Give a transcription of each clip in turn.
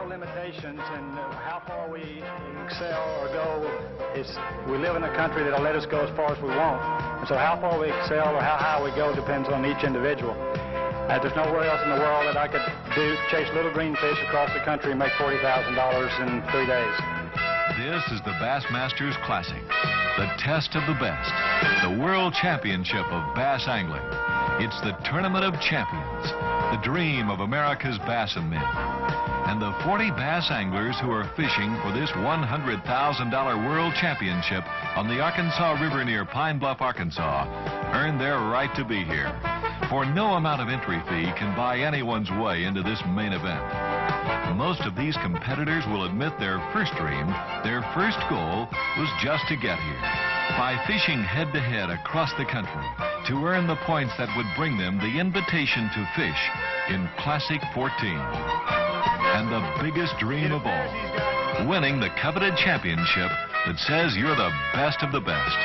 limitations in how far we excel or go. We live in a country that'll let us go as far as we want. And so how far we excel or how high we go depends on each individual. There's nowhere else in the world that I could chase little green fish across the country and make $40,000 in 3 days. This is the Bassmasters Classic, the test of the best, the World Championship of Bass Angling. It's the Tournament of Champions, the dream of America's bass and men. And the 40 bass anglers who are fishing for this $100,000 World Championship on the Arkansas River near Pine Bluff, Arkansas, earn their right to be here. For no amount of entry fee can buy anyone's way into this main event. Most of these competitors will admit their first dream, their first goal, was just to get here. By fishing head-to-head across the country to earn the points that would bring them the invitation to fish in Classic 14. And the biggest dream of all, winning the coveted championship that says you're the best of the best.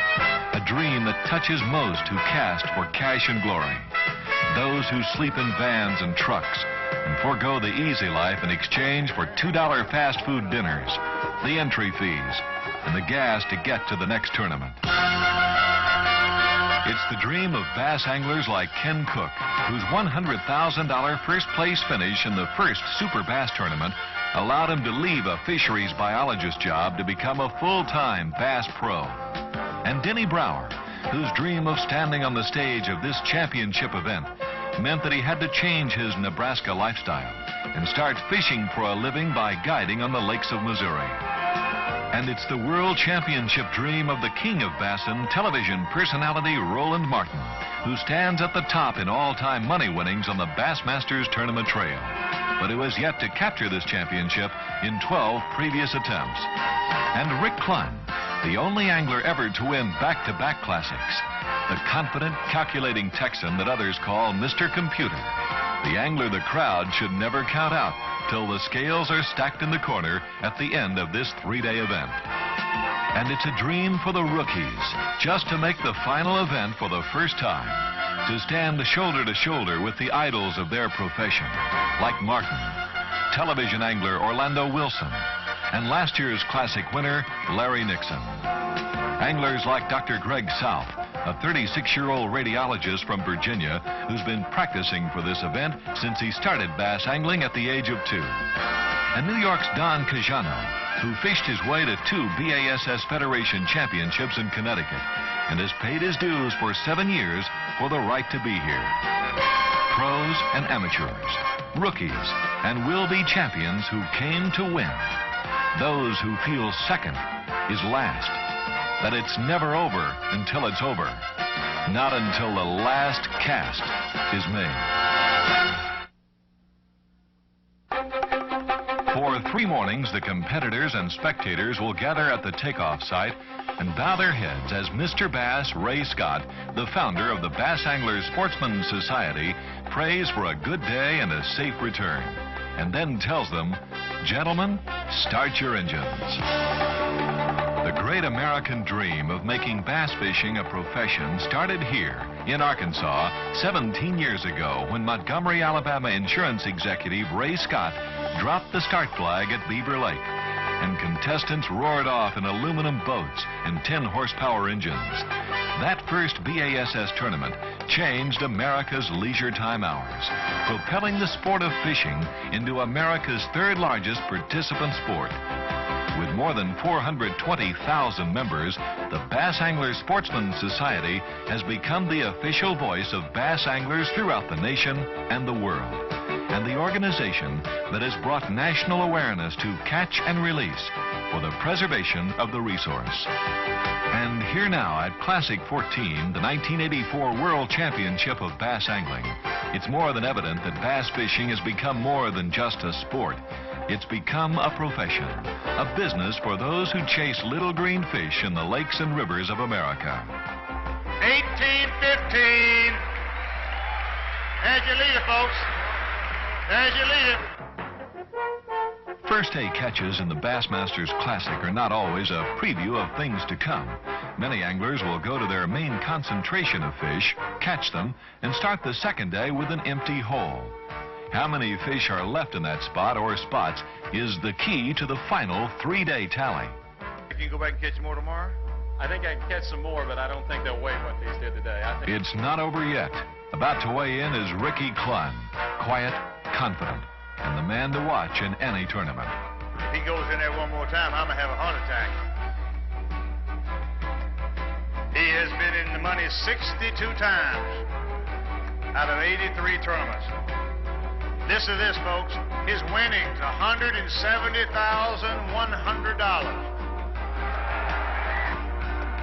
A dream that touches most who cast for cash and glory. Those who sleep in vans and trucks and forego the easy life in exchange for $2 fast food dinners, the entry fees, and the gas to get to the next tournament. It's the dream of bass anglers like Ken Cook, whose $100,000 first place finish in the first Super Bass tournament allowed him to leave a fisheries biologist job to become a full-time bass pro. And Denny Brower, whose dream of standing on the stage of this championship event meant that he had to change his Nebraska lifestyle and start fishing for a living by guiding on the lakes of Missouri. And it's the World Championship dream of the king of Bassin, television personality Roland Martin, who stands at the top in all-time money winnings on the Bassmasters Tournament Trail, but who has yet to capture this championship in 12 previous attempts. And Rick Clunn, the only angler ever to win back-to-back classics, the confident, calculating Texan that others call Mr. Computer, the angler the crowd should never count out till the scales are stacked in the corner at the end of this 3-day event. And it's a dream for the rookies, just to make the final event for the first time, to stand shoulder to shoulder with the idols of their profession, like Martin, television angler Orlando Wilson, and last year's classic winner, Larry Nixon. Anglers like Dr. Greg South, a 36-year-old radiologist from Virginia who's been practicing for this event since he started bass angling at the age of 2. And New York's Don Cajano, who fished his way to 2 B.A.S.S. Federation championships in Connecticut and has paid his dues for 7 years for the right to be here. Pros and amateurs, rookies and will-be champions who came to win. Those who feel second is last. That it's never over until it's over. Not until the last cast is made. For 3 mornings, the competitors and spectators will gather at the takeoff site and bow their heads as Mr. Bass, Ray Scott, the founder of the Bass Anglers Sportsman Society, prays for a good day and a safe return, and then tells them, "Gentlemen, start your engines." The great American dream of making bass fishing a profession started here in Arkansas 17 years ago when Montgomery, Alabama insurance executive Ray Scott dropped the start flag at Beaver Lake, and contestants roared off in aluminum boats and 10-horsepower engines. That first B.A.S.S. tournament changed America's leisure time hours, propelling the sport of fishing into America's 3rd largest participant sport. With more than 420,000 members, the Bass Anglers Sportsman Society has become the official voice of bass anglers throughout the nation and the world, and the organization that has brought national awareness to catch and release for the preservation of the resource. And here now at Classic 14, the 1984 World Championship of Bass Angling, it's more than evident that bass fishing has become more than just a sport. It's become a profession, a business for those who chase little green fish in the lakes and rivers of America. 18-15. There's your leader, folks. There's your leader. First day catches in the Bassmasters Classic are not always a preview of things to come. Many anglers will go to their main concentration of fish, catch them, and start the second day with an empty hole. How many fish are left in that spot or spots is the key to the final 3-day tally. Can you go back and catch more tomorrow? I think I can catch some more, but I don't think they'll weigh what these did today. I think It's not over yet. About to weigh in is Rick Clunn, quiet, confident, and the man to watch in any tournament. If he goes in there one more time, I'm going to have a heart attack. He has been in the money 62 times out of 83 tournaments. Listen to this, folks. His winnings, $170,100.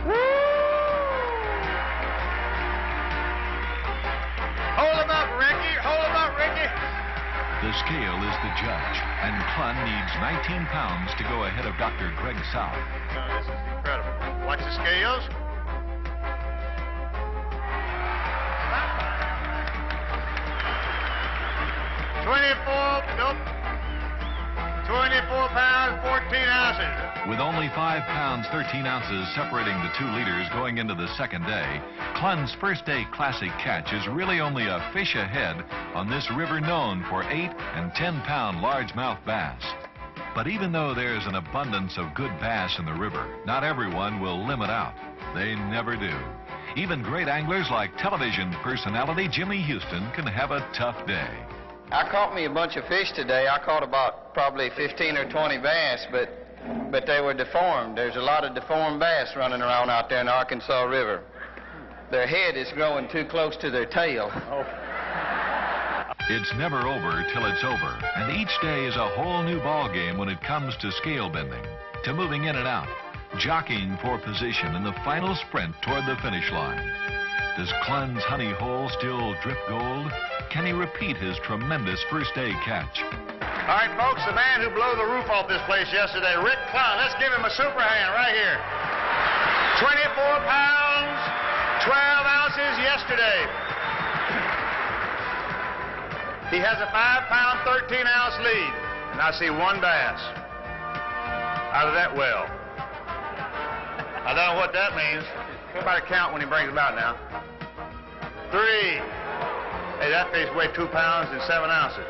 Woo! Hold him up, Ricky. Hold him up, Ricky. The scale is the judge, and Clunn needs 19 pounds to go ahead of Dr. Greg South. This is incredible. Watch the scales. Nope. 24 pounds, 14 ounces. With only 5 pounds, 13 ounces separating the two leaders going into the second day, Clunn's first day classic catch is really only a fish ahead on this river known for 8 and 10 pound largemouth bass. But even though there's an abundance of good bass in the river, not everyone will limit out. They never do. Even great anglers like television personality Jimmy Houston can have a tough day. I caught me a bunch of fish today. I caught about probably 15 or 20 bass, but they were deformed. There's a lot of deformed bass running around out there in the Arkansas River. Their head is growing too close to their tail. Oh. It's never over till it's over, and each day is a whole new ball game when it comes to scale bending, to moving in and out, jockeying for position in the final sprint toward the finish line. Does Clunn's honey hole still drip gold? Can he repeat his tremendous first day catch? All right, folks, the man who blew the roof off this place yesterday, Rick Clunn. Let's give him a super hand right here. 24 pounds, 12 ounces yesterday. He has a 5 pound, 13 ounce lead. And I see one bass out of that well. I don't know what that means. Everybody count when he brings them out now. 3. Hey, that fish weighed 2 pounds and 7 ounces.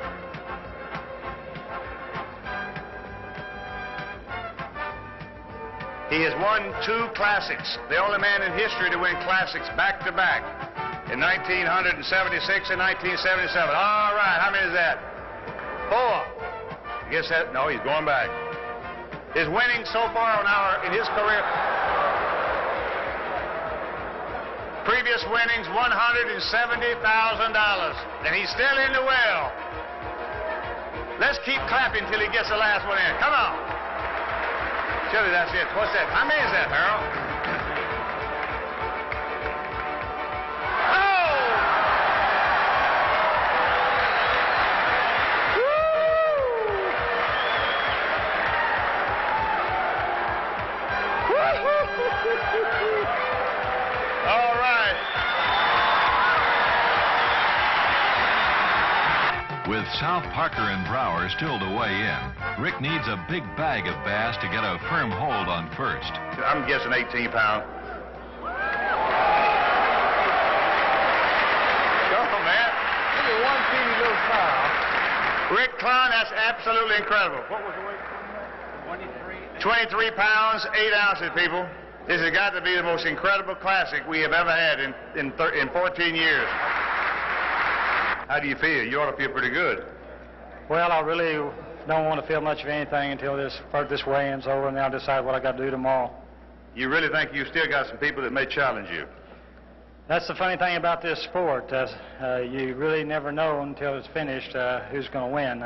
He has won 2 classics. The only man in history to win classics back to back in 1976 and 1977. All right, how many is that? 4. I guess that, no, he's going back. His winnings so far in his career. Previous winnings, $170,000. And he's still in the well. Let's keep clapping till he gets the last one in. Come on. Surely that's it. What's that? How many is that, Harold? All right. With South Parker and Brower still to weigh in, Rick needs a big bag of bass to get a firm hold on first. I'm guessing 18 pounds. Go, man. Look at one teeny little fowl. Rick Clunn, that's absolutely incredible. What was the weight? 23 pounds, 8 ounces, people. This has got to be the most incredible classic we have ever had in 14 years. How do you feel? You ought to feel pretty good. Well, I really don't want to feel much of anything until this weigh-in's over, and then I'll decide what I got to do tomorrow. You really think you still got some people that may challenge you? That's the funny thing about this sport. You really never know until it's finished who's going to win.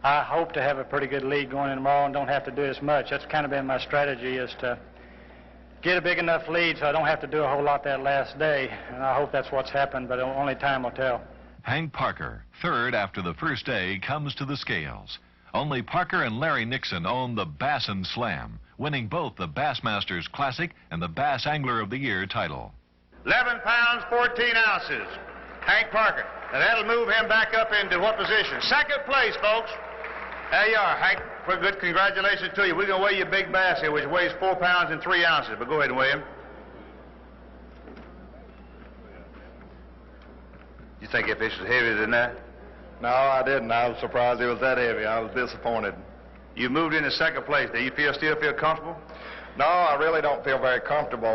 I hope to have a pretty good lead going in tomorrow and don't have to do as much. That's kind of been my strategy, is to get a big enough lead so I don't have to do a whole lot that last day. And I hope that's what's happened, but only time will tell. Hank Parker, third after the first day, comes to the scales. Only Parker and Larry Nixon own the Bass and Slam, winning both the Bassmasters Classic and the Bass Angler of the Year title. 11 pounds, 14 ounces. Hank Parker. Now that'll move him back up into what position? Second place, folks. There you are, Hank. Well, good congratulations to you. We're going to weigh your big bass here, which weighs 4 pounds and 3 ounces. But go ahead and weigh him. You think that fish is heavier than that? No, I didn't. I was surprised it was that heavy. I was disappointed. You moved into second place. Do you still feel comfortable? No, I really don't feel very comfortable.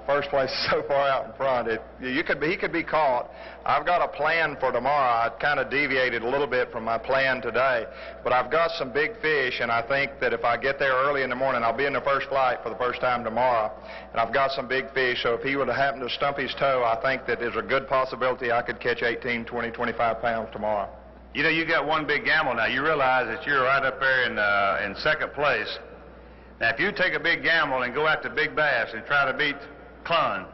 First place is so far out in front. He could be caught. I've got a plan for tomorrow. I kind of deviated a little bit from my plan today, but I've got some big fish, and I think that if I get there early in the morning, I'll be in the first flight for the first time tomorrow, and I've got some big fish, so if he would have happened to stump his toe, I think that there's a good possibility I could catch 18, 20, 25 pounds tomorrow. You know, you got one big gamble now. You realize that you're right up there in second place. Now, if you take a big gamble and go out to Big Bass and try to beat Clunn,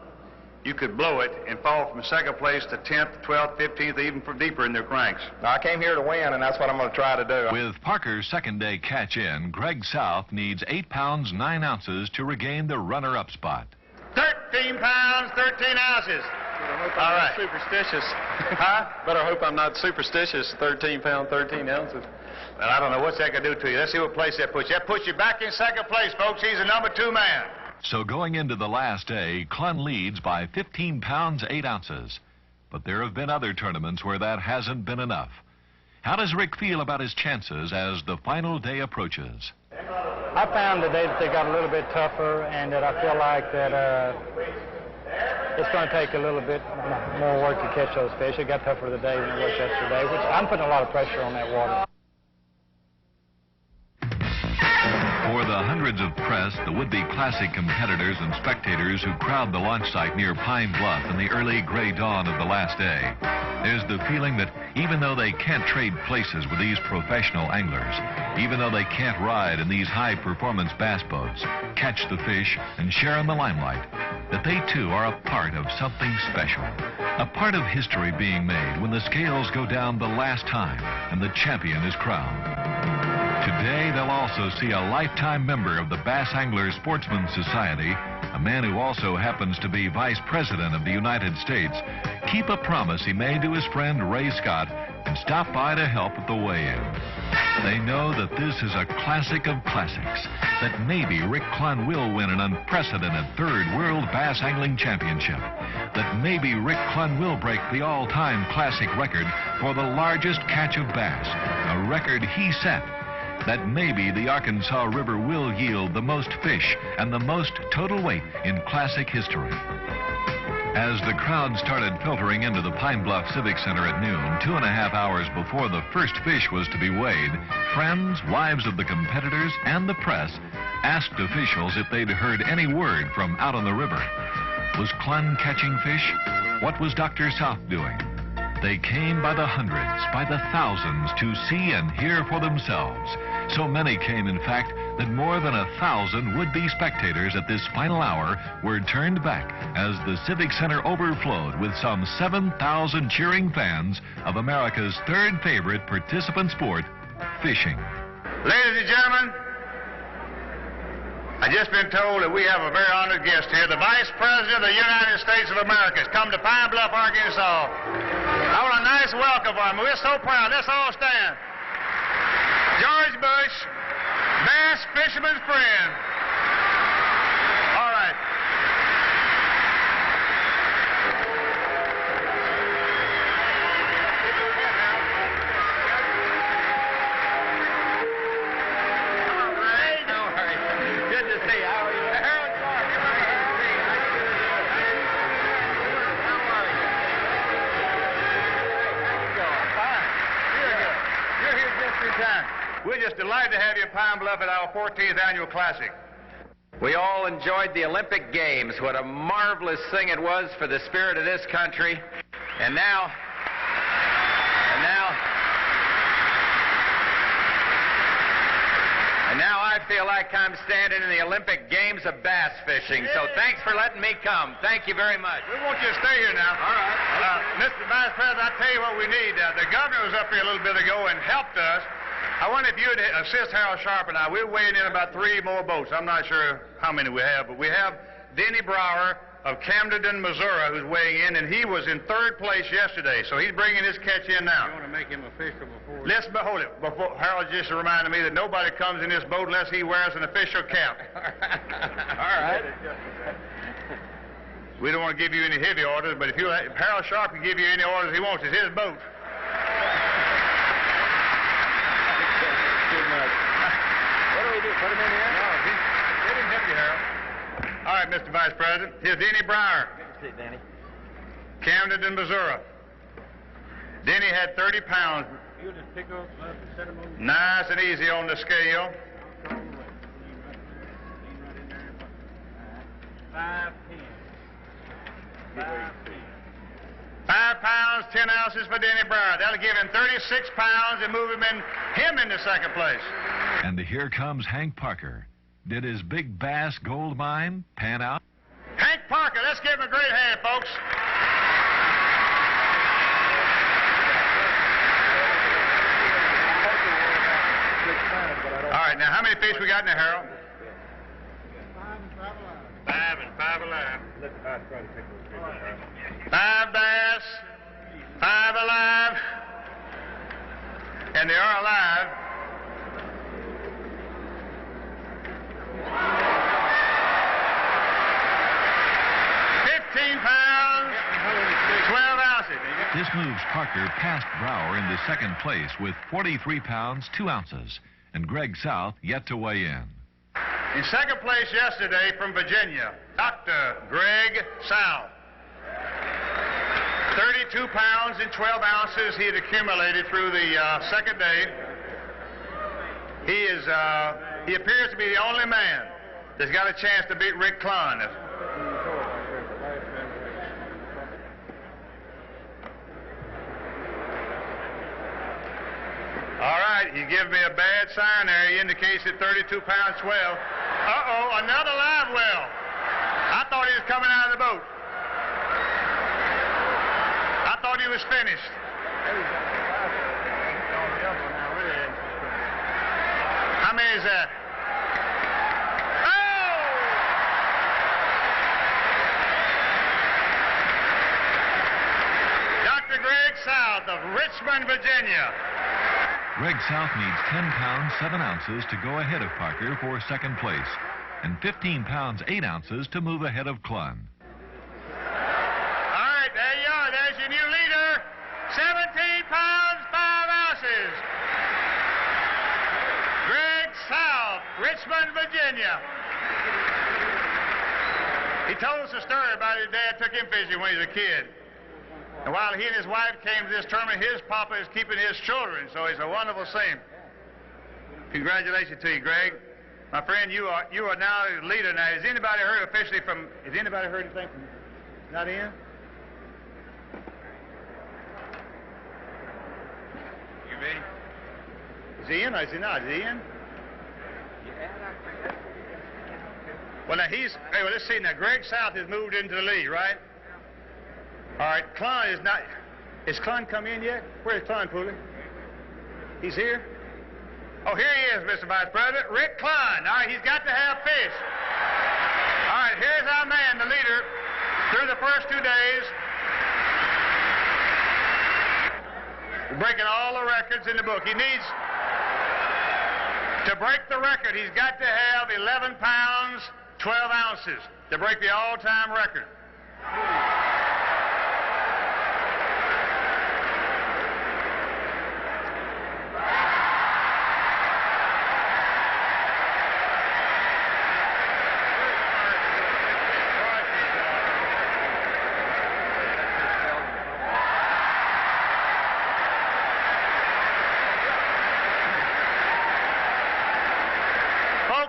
you could blow it and fall from second place to 10th, 12th, 15th, even deeper in their cranks. Now, I came here to win, and that's what I'm going to try to do. With Parker's second-day catch-in, Greg South needs 8 pounds 9 ounces to regain the runner-up spot. 13 pounds, 13 ounces. All right. Superstitious. Huh? Better hope I'm not superstitious. 13 pounds, 13 ounces. Well, I don't know what's that going to do to you. Let's see what place that puts you. That puts you back in second place, folks. He's the number 2 man. So going into the last day, Clunn leads by 15 pounds 8 ounces. But there have been other tournaments where that hasn't been enough. How does Rick feel about his chances as the final day approaches? I found today that they got a little bit tougher, and that I feel like that it's going to take a little bit more work to catch those fish. It got tougher today than it was yesterday, which I'm putting a lot of pressure on that water. For the hundreds of press, the would-be classic competitors and spectators who crowd the launch site near Pine Bluff in the early gray dawn of the last day, there's the feeling that even though they can't trade places with these professional anglers, even though they can't ride in these high-performance bass boats, catch the fish, and share in the limelight, that they too are a part of something special, a part of history being made when the scales go down the last time and the champion is crowned. Today, they'll also see a lifetime member of the Bass Angler Sportsman Society, a man who also happens to be Vice President of the United States, keep a promise he made to his friend Ray Scott and stop by to help at the weigh-in. They know that this is a classic of classics, that maybe Rick Clunn will win an unprecedented 3rd World Bass Angling Championship, that maybe Rick Clunn will break the all-time classic record for the largest catch of bass, a record he set, that maybe the Arkansas River will yield the most fish and the most total weight in classic history. As the crowd started filtering into the Pine Bluff Civic Center at noon, 2.5 hours before the first fish was to be weighed, friends, wives of the competitors, and the press asked officials if they'd heard any word from out on the river. Was Clunn catching fish? What was Dr. South doing? They came by the hundreds, by the thousands, to see and hear for themselves. So many came, in fact, that more than 1,000 would-be spectators at this final hour were turned back as the Civic Center overflowed with some 7,000 cheering fans of America's 3rd favorite participant sport, fishing. Ladies and gentlemen, I've just been told that we have a very honored guest here, the Vice President of the United States of America, has come to Pine Bluff, Arkansas. I want a nice welcome for him. We're so proud. Let's all stand. George Bush, Bass Fisherman's friend. All right. We're just delighted to have you in Pine Bluff at our 14th annual classic. We all enjoyed the Olympic Games. What a marvelous thing it was for the spirit of this country. And now I feel like I'm standing in the Olympic Games of bass fishing. So thanks for letting me come. Thank you very much. We want you to stay here now. All right. Mr. Vice President, I'll tell you what we need. The governor was up here a little bit ago and helped us. I wonder if you'd assist Harold Sharp and I. We're weighing in about 3 more boats. I'm not sure how many we have, but we have Denny Brower of Camden, Missouri, who's weighing in, and he was in 3rd place yesterday, so he's bringing his catch in now. You want to make him official before? Hold it. Harold just reminded me that nobody comes in this boat unless he wears an official cap. All right. We don't want to give you any heavy orders, but if Harold Sharp can give you any orders he wants, it's his boat. right, Mr. Vice President. Here's Denny Brower. Sit, Danny. Camden, Missouri. Denny had 30 pounds. You just pick up and set them over. Nice and easy on the scale. 5 pounds, 10 ounces for Denny Brower. That'll give him 36 pounds and move him into second place. And here comes Hank Parker. Did his big Bass gold mine pan out? Hank Parker, let's give him a great hand, folks. All right, now how many fish we got in there, Harold? 5 and 5 alive. 5 bass, 5 alive, and they are alive. 15 pounds, 12 ounces. This moves Parker past Brower into second place with 43 pounds, 2 ounces. And Greg South yet to weigh in. In second place yesterday from Virginia, Dr. Greg South. 32 pounds and 12 ounces he had accumulated through the second day. He appears to be the only man that's got a chance to beat Rick Clunn. All right, he gave me a bad sign there. He indicates at 32 pounds 12. Uh-oh, another live well. I thought he was coming out of the boat. I thought he was finished. How many is that? Oh! Dr. Greg South of Richmond, Virginia. Greg South needs 10 pounds, 7 ounces to go ahead of Parker for second place, and 15 pounds, 8 ounces to move ahead of Clunn. All right, there you are. There's your new leader. 17 pounds, 5 ounces. Greg South, Richmond, Virginia. He told us a story about his dad took him fishing when he was a kid. And while he and his wife came to this tournament, his papa is keeping his children, so it's a wonderful scene. Congratulations to you, Greg. My friend, you are now the leader. Now, has anybody heard anything from, not in? You mean? Is he in or is he not? Is he in? Well, now let's see. Now, Greg South has moved into the lead, right? All right, Clunn is not. Has Clunn come in yet? Where's Clunn, Pooley? He's here? Oh, here he is, Mr. Vice President. Rick Clunn. All right, he's got to have fish. All right, here's our man, the leader, through the first 2 days. Breaking all the records in the book. He needs to break the record. He's got to have 11 pounds, 12 ounces to break the all-time record.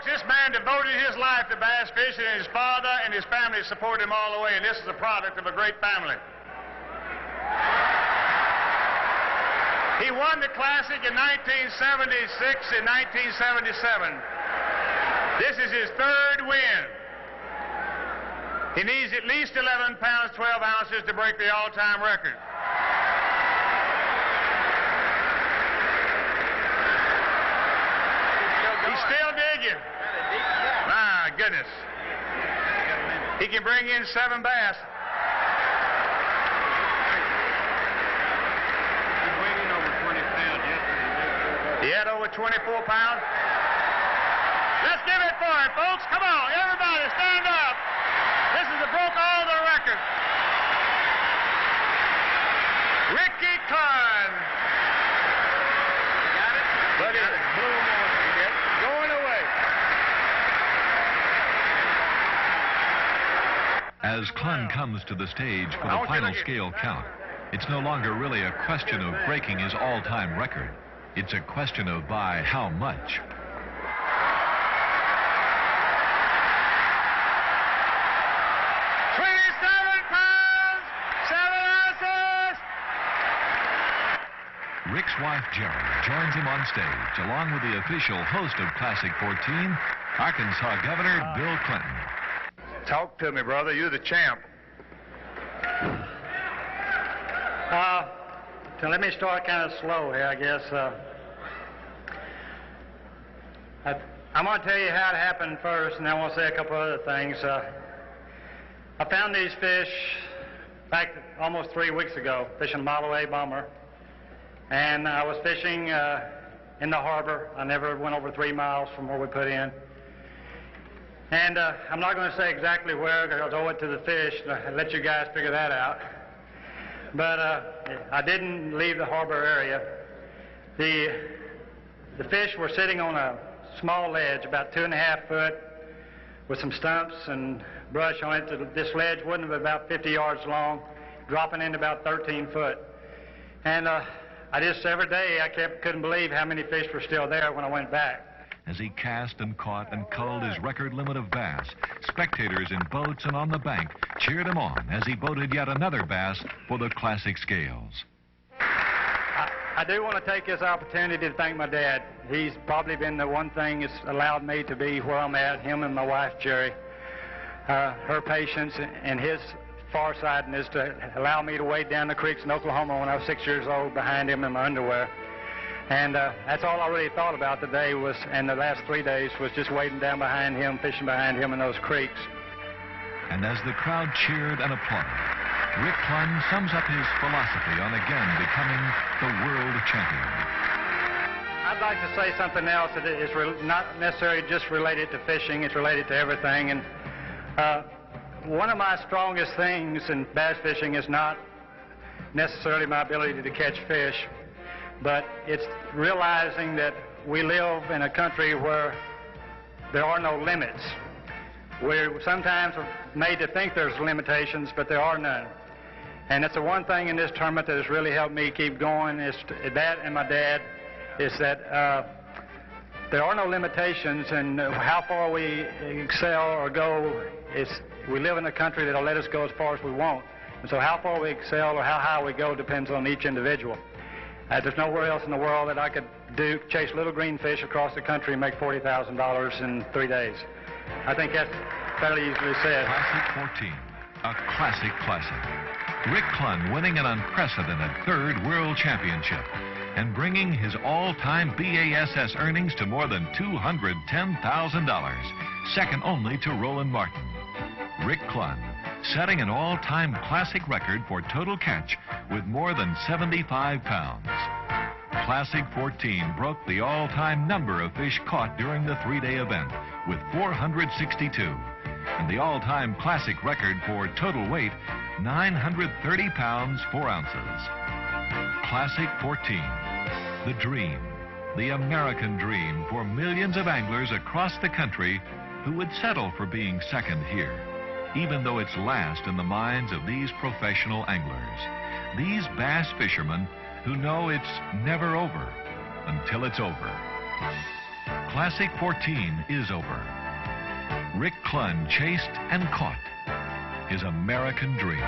This man devoted his life to bass fishing, and his father and his family support him all the way, and this is a product of a great family. He won the Classic in 1976 and 1977. This is his third win. He needs at least 11 pounds, 12 ounces to break the all-time record. He's still digging. My goodness. He can bring in 7 bass. He's weighing over 20 pounds yesterday. He had over 24 pounds. Let's give it for him, folks. Come on, everybody, stand up. This is broke all the records. Ricky Clunn. Got it? But it blew him on. Going away. As Clunn comes to the stage for the final scale count, it's no longer really a question of breaking his all-time record. It's a question of by how much. Rick's wife, Jerry, joins him on stage, along with the official host of Classic 14, Arkansas Governor Bill Clinton. Talk to me, brother. You're the champ. So let me start kind of slow here, I guess. I'm going to tell you how it happened first, and then I want to say a couple other things. I found these fish back almost 3 weeks ago, fishing Model A bomber. And I was fishing in the harbor. I never went over 3 miles from where we put in. And I'm not going to say exactly where, because I owe it to the fish. I'll let you guys figure that out. But I didn't leave the harbor area. The fish were sitting on a small ledge, about 2.5 foot, with some stumps and brush on it. This ledge wouldn't have been about 50 yards long, dropping into about 13 foot. And I just, every day, couldn't believe how many fish were still there when I went back. As he cast and caught and culled his record limit of bass, spectators in boats and on the bank cheered him on as he boated yet another bass for the Classic scales. I do want to take this opportunity to thank my dad. He's probably been the one thing that's allowed me to be where I'm at, him and my wife, Jerry. Her patience and his farsightedness to allow me to wade down the creeks in Oklahoma when I was 6 years old behind him in my underwear. And that's all I really thought about today was, and the last 3 days, was just wading down behind him, fishing behind him in those creeks. And as the crowd cheered and applauded, Rick Clunn sums up his philosophy on again becoming the world champion. I'd like to say something else that is not necessarily just related to fishing, it's related to everything. And one of my strongest things in bass fishing is not necessarily my ability to catch fish, but it's realizing that we live in a country where there are no limits. We're sometimes made to think there's limitations, but there are none. And that's the one thing in this tournament that has really helped me keep going, is that and my dad, is that there are no limitations, and how far we excel or go is we live in a country that'll let us go as far as we want. And so how far we excel or how high we go depends on each individual. There's nowhere else in the world that I could chase little green fish across the country and make $40,000 in 3 days. I think that's fairly easily said. Classic 14, a classic. Rick Clunn winning an unprecedented 3rd World Championship and bringing his all-time B.A.S.S. earnings to more than $210,000, second only to Roland Martin. Rick Clunn setting an all-time classic record for total catch with more than 75 pounds. Classic 14 broke the all-time number of fish caught during the 3-day event with 462, and the all-time classic record for total weight, 930 pounds 4 ounces. Classic 14, the dream, the American dream for millions of anglers across the country who would settle for being second here, even though it's last in the minds of these professional anglers, these bass fishermen who know it's never over until it's over. Classic 14 is over. Rick Clunn chased and caught his American dream.